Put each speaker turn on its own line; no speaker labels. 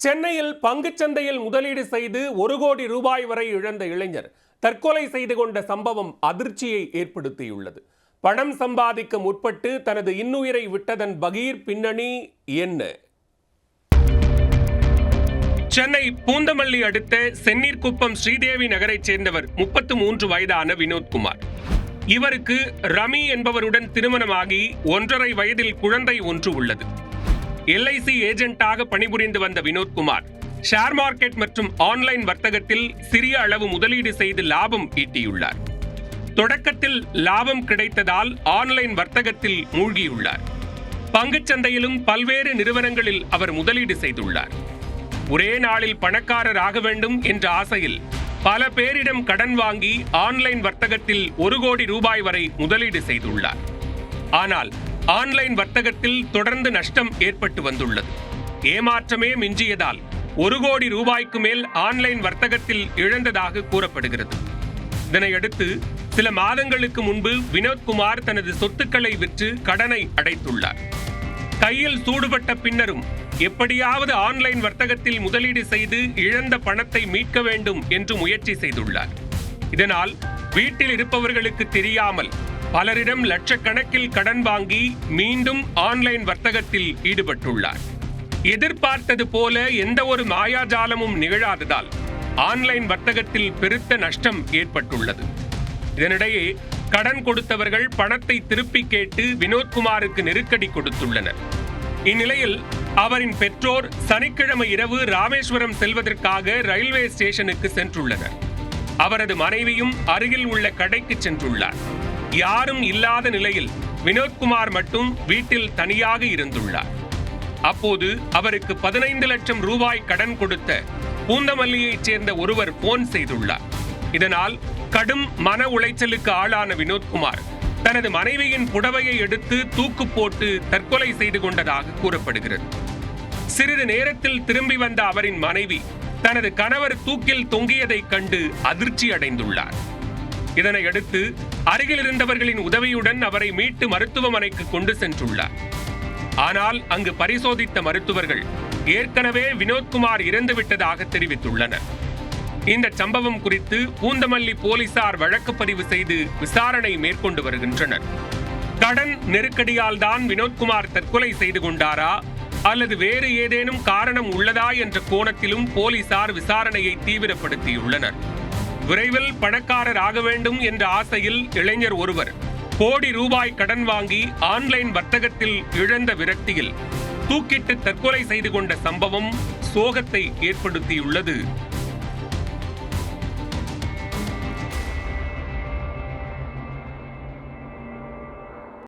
சென்னையில் பங்குச்சந்தையில் முதலீடு செய்து 1 கோடி ரூபாய் வரை இழந்த இளைஞர் தற்கொலை செய்து கொண்ட சம்பவம் அதிர்ச்சியை ஏற்படுத்தியுள்ளது. பணம் சம்பாதிக்க முற்பட்டு தனது இன்னுயிரை விட்டதன் பகீர் பின்னணி என்ன? சென்னை பூந்தமல்லி அடுத்த சென்னீர்குப்பம் ஸ்ரீதேவி நகரைச் சேர்ந்தவர் 33 வயதான வினோத்குமார். இவருக்கு ரமி என்பவருடன் திருமணமாகி 1.5 வயதில் குழந்தை ஒன்று உள்ளது. LIC ஏஜென்ட்டாக பணிபுரிந்து வந்த வினோத்குமார் ஷேர் மார்க்கெட் மற்றும் ஆன்லைன் வர்த்தகத்தில் சிறிய அளவு முதலீடு செய்து லாபம் ஈட்டியுள்ளார். தொடக்கத்தில் லாபம் கிடைத்ததால் ஆன்லைன் வர்த்தகத்தில் மூழ்கியுள்ளார். பங்குச்சந்தையிலும் பல்வேறு நிறுவனங்களில் அவர் முதலீடு செய்துள்ளார். ஒரே நாளில் பணக்காரர் ஆக வேண்டும் என்ற ஆசையில் பல பேரிடம் கடன் வாங்கி ஆன்லைன் வர்த்தகத்தில் 1 கோடி ரூபாய் வரை முதலீடு செய்துள்ளார். ஆனால் ஆன்லைன் வர்த்தகத்தில் தொடர்ந்து நஷ்டம் ஏற்பட்டு வந்துள்ளது. ஏமாற்றமே மிஞ்சியதால் 1 கோடி ரூபாய்க்கு மேல் ஆன்லைன் வர்த்தகத்தில் இழந்ததாக கூறப்படுகிறது. இதனையடுத்து சில மாதங்களுக்கு முன்பு வினோத்குமார் தனது சொத்துக்களை விற்று கடனை அடைத்துள்ளார். கையில் சூடுபட்ட பின்னரும் எப்படியாவது ஆன்லைன் வர்த்தகத்தில் முதலீடு செய்து இழந்த பணத்தை மீட்க வேண்டும் என்று முயற்சி செய்துள்ளார். இதனால் வீட்டில் இருப்பவர்களுக்கு தெரியாமல் பலரிடம் லட்சக்கணக்கில் கடன் வாங்கி மீண்டும் ஆன்லைன் வர்த்தகத்தில் ஈடுபட்டுள்ளார். எதிர்பார்த்தது போல எந்த ஒரு மாயாஜாலமும் நிகழாததால் ஆன்லைன் வர்த்தகத்தில் பெருத்த நஷ்டம் ஏற்பட்டுள்ளது. இதனிடையே கடன் கொடுத்தவர்கள் பணத்தை திருப்பி கேட்டு வினோத்குமாருக்கு நெருக்கடி கொடுத்துள்ளனர். இந்நிலையில் அவரின் பெற்றோர் சனிக்கிழமை இரவு ராமேஸ்வரம் செல்வதற்காக ரயில்வே ஸ்டேஷனுக்கு சென்றுள்ளனர். அவரது மனைவியும் அருகில் உள்ள கடைக்கு சென்றுள்ளார். யாரும் இல்லாத நிலையில் வினோத்குமார் மட்டும் வீட்டில் தனியாக இருந்துள்ளார். அப்போது அவருக்கு 15 லட்சம் ரூபாய் கடன் கொடுத்த பூந்தமல்லியைச் சேர்ந்த ஒருவர் போன் செய்துள்ளார். இதனால் கடும் மன உளைச்சலுக்கு ஆளான வினோத்குமார் தனது மனைவியின் புடவையை எடுத்து தூக்கு போட்டு தற்கொலை செய்து கொண்டதாக கூறப்படுகிறது. சிறிது நேரத்தில் திரும்பி வந்த அவரின் மனைவி தனது கணவர் தூக்கில் தொங்கியதைக் கண்டு அதிர்ச்சி அடைந்துள்ளார். இதனையடுத்து அருகில் இருந்தவர்களின் உதவியுடன் அவரை மீட்டு மருத்துவமனைக்கு கொண்டு சென்றுள்ளார். ஆனால் அங்கு பரிசோதித்த மருத்துவர்கள் ஏற்கனவே வினோத்குமார் இறந்துவிட்டதாக தெரிவித்துள்ளனர். இந்த சம்பவம் குறித்து பூந்தமல்லி போலீசார் வழக்கு பதிவு செய்து விசாரணை மேற்கொண்டு வருகின்றனர். கடன் நெருக்கடியால் தான் வினோத்குமார் தற்கொலை செய்து கொண்டாரா அல்லது வேறு ஏதேனும் காரணம் உள்ளதா என்ற கோணத்திலும் போலீசார் விசாரணையை தீவிரப்படுத்தியுள்ளனர். விரைவில் பணக்காரர் ஆக வேண்டும் என்ற ஆசையில் இளைஞர் ஒருவர் கோடி ரூபாய் கடன் வாங்கி ஆன்லைன் வர்த்தகத்தில் இழந்த விரக்தியில் தூக்கிட்டு தற்கொலை செய்து கொண்ட சம்பவம் சோகத்தை ஏற்படுத்தியுள்ளது.